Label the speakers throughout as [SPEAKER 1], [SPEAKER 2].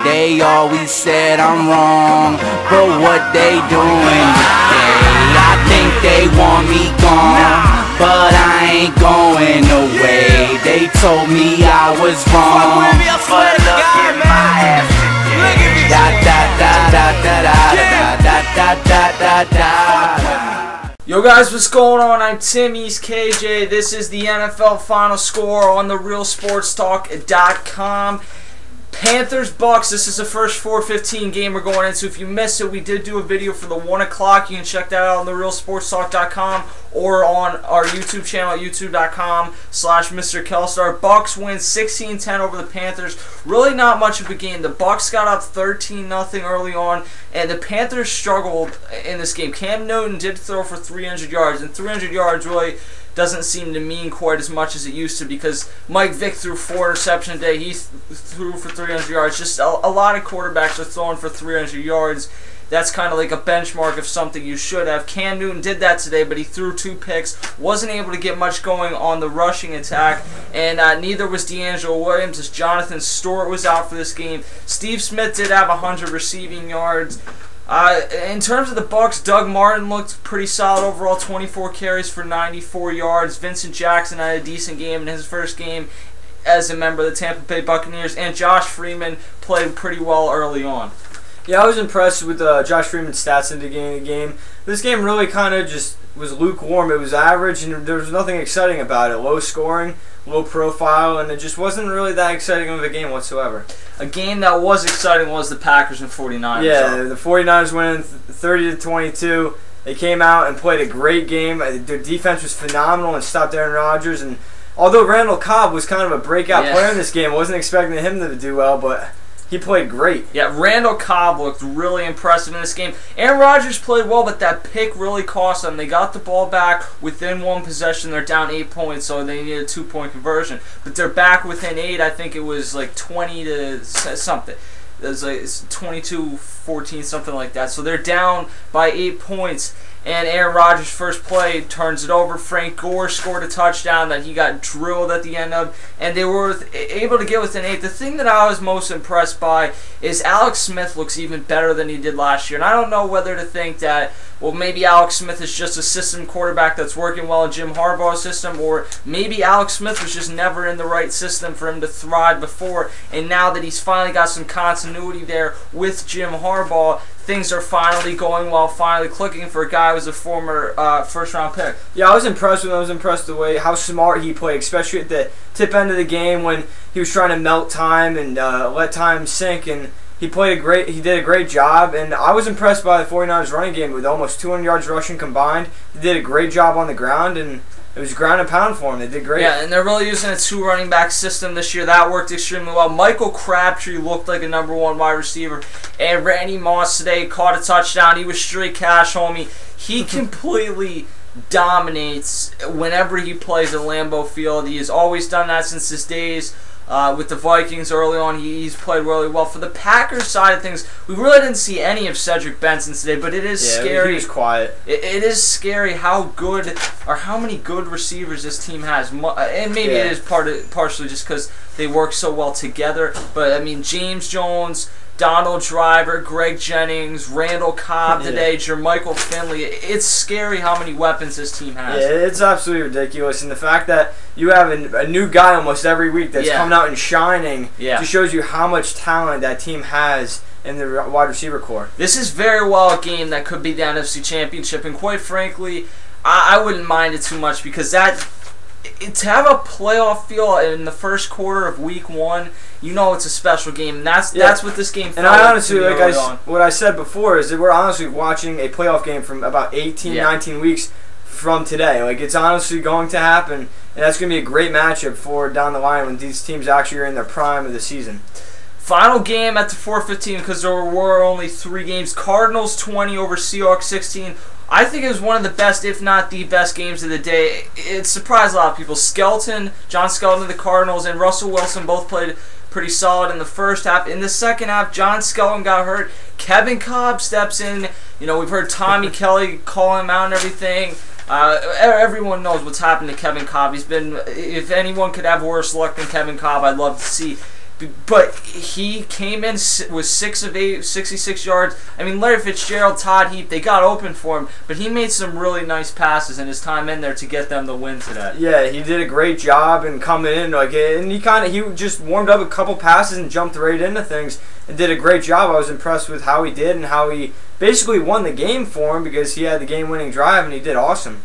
[SPEAKER 1] They always said I'm wrong, but what they doing today? I think they want me gone, but I ain't going away. They told me I was wrong, but look at my ass today. Da da da da da da da da da da.
[SPEAKER 2] Yo guys, what's going on? I'm Tim East KJ. This is the NFL Final Score on the RealSportsTalk.com. Panthers Bucs. This is the first 4:15 game we're going into. If you missed it, we did do a video for the 1 o'clock. You can check that out on the RealSportsTalk.com or on our YouTube channel at youtube.com/Mr. Kelstar. Bucs win 16-10 over the Panthers. Really not much of a game. The Bucs got up 13-0 early on, and the Panthers struggled in this game. Cam Newton did throw for 300 yards, and 300 yards really doesn't seem to mean quite as much as it used to, because Mike Vick threw 4 interceptions a day. He threw for 300 yards. Just a lot of quarterbacks are throwing for 300 yards. That's kind of like a benchmark of something you should have. Cam Newton did that today, but he threw 2 picks. Wasn't able to get much going on the rushing attack, and neither was D'Angelo Williams, as Jonathan Stewart was out for this game. Steve Smith did have 100 receiving yards. In terms of the Bucs, Doug Martin looked pretty solid overall, 24 carries for 94 yards. Vincent Jackson had a decent game in his first game as a member of the Tampa Bay Buccaneers, and Josh Freeman played pretty well early on.
[SPEAKER 3] Yeah, I was impressed with Josh Freeman's stats in the game. This game really kind of just was lukewarm. It was average, and there was nothing exciting about it. Low scoring, low profile, and it just wasn't really that exciting of a game whatsoever.
[SPEAKER 2] A game that was exciting was the Packers and 49ers.
[SPEAKER 3] Yeah, the 49ers winning 30-22. They came out and played a great game. Their defense was phenomenal and stopped Aaron Rodgers. And although Randall Kolb was kind of a breakout player in this game, I wasn't expecting him to do well, but he played great. Yeah,
[SPEAKER 2] Randall Kolb looked really impressive in this game. Aaron Rodgers played well, but that pick really cost them. They got the ball back within 1 possession. They're down 8 points, so they needed a 2-point conversion. But they're back within 8. I think it was like 20 to something. It was like 22-14, something like that. So they're down by 8 points. And Aaron Rodgers' first play turns it over. Frank Gore scored a touchdown that he got drilled at the end of, and they were able to get within 8. The thing that I was most impressed by is Alex Smith looks even better than he did last year. And I don't know whether to think that, well, maybe Alex Smith is just a system quarterback that's working well in Jim Harbaugh's system, or maybe Alex Smith was just never in the right system for him to thrive before, and now that he's finally got some continuity there with Jim Harbaugh, things are finally going well, finally clicking for a guy who was a former first-round pick.
[SPEAKER 3] Yeah, I was impressed with him. I was impressed the way how smart he played, especially at the tip end of the game when he was trying to melt time and let time sink, and he did a great job. And I was impressed by the 49ers running game with almost 200 yards rushing combined. They did a great job on the ground, and it was ground and pound for them. They did great.
[SPEAKER 2] Yeah, and they're really using a 2 running back system this year. That worked extremely well. Michael Crabtree looked like a #1 wide receiver. And Randy Moss today caught a touchdown. He was straight cash, homie. He completely dominates whenever he plays at Lambeau Field. He has always done that since his days with the Vikings early on. He's played really well. For the Packers side of things, we really didn't see any of Cedric Benson today, but it is scary.
[SPEAKER 3] He was quiet.
[SPEAKER 2] It is scary how good or how many good receivers this team has, and maybe it is partially just because they work so well together. But I mean, James Jones, Donald Driver, Greg Jennings, Randall Cobb today, Jermichael Finley. It's scary how many weapons this team has.
[SPEAKER 3] Yeah, it's absolutely ridiculous. And the fact that you have a new guy almost every week that's coming out and shining just shows you how much talent that team has in the wide receiver core.
[SPEAKER 2] This is very well a game that could be the NFC Championship. And quite frankly, I wouldn't mind it too much, because to have a playoff feel in the first quarter of Week 1, you know it's a special game, and that's what this game felt.
[SPEAKER 3] And I honestly, what I said before is that we're honestly watching a playoff game from about 18, 19 weeks from today. Like, it's honestly going to happen, and that's going to be a great matchup for down the line when these teams actually are in their prime of the season.
[SPEAKER 2] Final game at the 4:15, because there were only 3 games. Cardinals 20 over Seahawks 16. I think it was one of the best, if not the best, games of the day. It surprised a lot of people. John Skelton of the Cardinals, and Russell Wilson both played pretty solid in the first half. In the second half, John Skelton got hurt. Kevin Kolb steps in. You know, we've heard Tommy Kelly call him out and everything. Everyone knows what's happened to Kevin Kolb. He's been, if anyone could have worse luck than Kevin Kolb, I'd love to see. But he came in with 6 of 8, 66 yards. I mean, Larry Fitzgerald, Todd Heap, they got open for him, but he made some really nice passes in his time in there to get them the win today.
[SPEAKER 3] Yeah, he did a great job in coming in, and he just warmed up a couple passes and jumped right into things and did a great job. I was impressed with how he did and how he basically won the game for him because he had the game-winning drive and he did awesome.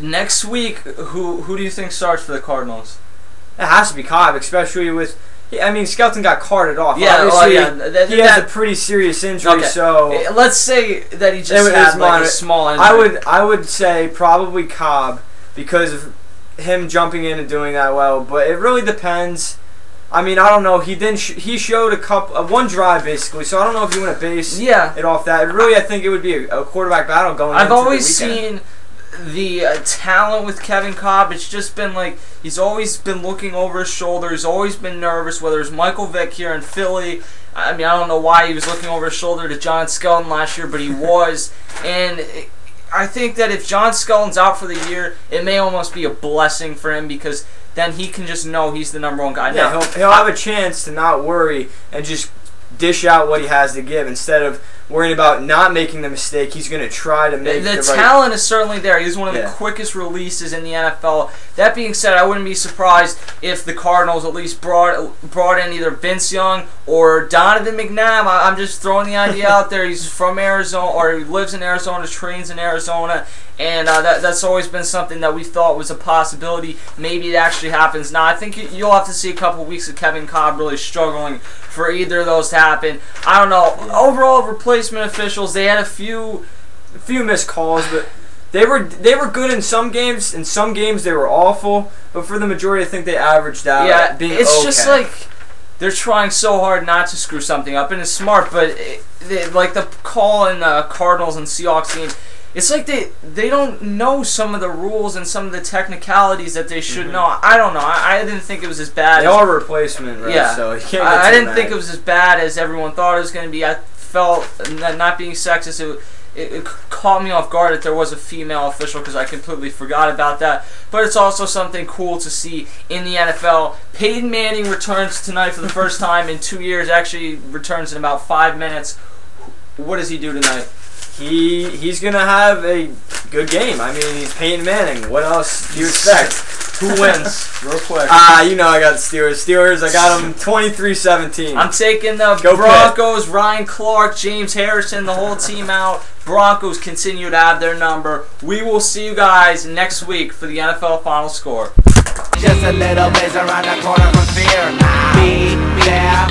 [SPEAKER 2] Next week, who do you think starts for the Cardinals?
[SPEAKER 3] It has to be Kolb, especially with. I mean, Skelton got carted off.
[SPEAKER 2] Yeah,
[SPEAKER 3] he has a pretty serious injury.
[SPEAKER 2] Okay.
[SPEAKER 3] So
[SPEAKER 2] let's say that he just had like a small injury.
[SPEAKER 3] I would say probably Kolb because of him jumping in and doing that well. But it really depends. I mean, I don't know. He showed one drive basically. So I don't know if you want to base it off that. Really, I think it would be a quarterback battle going.
[SPEAKER 2] I've always seen the talent with Kevin Kolb. It's just been like he's always been looking over his shoulder. He's always been nervous, whether it's Michael Vick here in Philly. I mean, I don't know why he was looking over his shoulder to John Skelton last year, but he was. And I think that if John Skelton's out for the year, it may almost be a blessing for him because then he can just know he's the #1 guy.
[SPEAKER 3] Yeah,
[SPEAKER 2] now,
[SPEAKER 3] he'll have a chance to not worry and just dish out what he has to give instead of worrying about not making the mistake. He's going to try to make
[SPEAKER 2] the talent is certainly there. He's one of the quickest releases in the NFL. That being said, I wouldn't be surprised if the Cardinals at least brought in either Vince Young or Donovan McNabb. I'm just throwing the idea out there. He's from Arizona, or he lives in Arizona, trains in Arizona, and that's always been something that we thought was a possibility. Maybe it actually happens. Now, I think you'll have to see a couple weeks of Kevin Kolb really struggling for either of those to happen. I don't know. Overall, replacement officials, they had a few
[SPEAKER 3] missed calls, but they were good in some games. In some games, they were awful. But for the majority, I think they averaged out.
[SPEAKER 2] Yeah,
[SPEAKER 3] being
[SPEAKER 2] it's just like they're trying so hard not to screw something up, and it's smart. But like the call in the Cardinals and Seahawks game, it's like they don't know some of the rules and some of the technicalities that they should know. I don't know. I didn't think it was as bad.
[SPEAKER 3] They are replacement, right?
[SPEAKER 2] Yeah.
[SPEAKER 3] So you can't get
[SPEAKER 2] I didn't think it was as bad as everyone thought it was going to be. I felt that, not being sexist, it caught me off guard that there was a female official because I completely forgot about that. But it's also something cool to see in the NFL. Peyton Manning returns tonight for the first time in 2 years. Actually returns in about 5 minutes. What does he do tonight?
[SPEAKER 3] He's going to have a good game. I mean, he's Peyton Manning. What else do you expect?
[SPEAKER 2] Who wins? Real quick.
[SPEAKER 3] You know I got the Steelers. I got them 23-17.
[SPEAKER 2] I'm taking the Broncos, Ryan Clark, James Harrison, the whole team out. Broncos continue to have their number. We will see you guys next week for the NFL Final Score.
[SPEAKER 1] Just a little blaze around the corner from fear. Be there,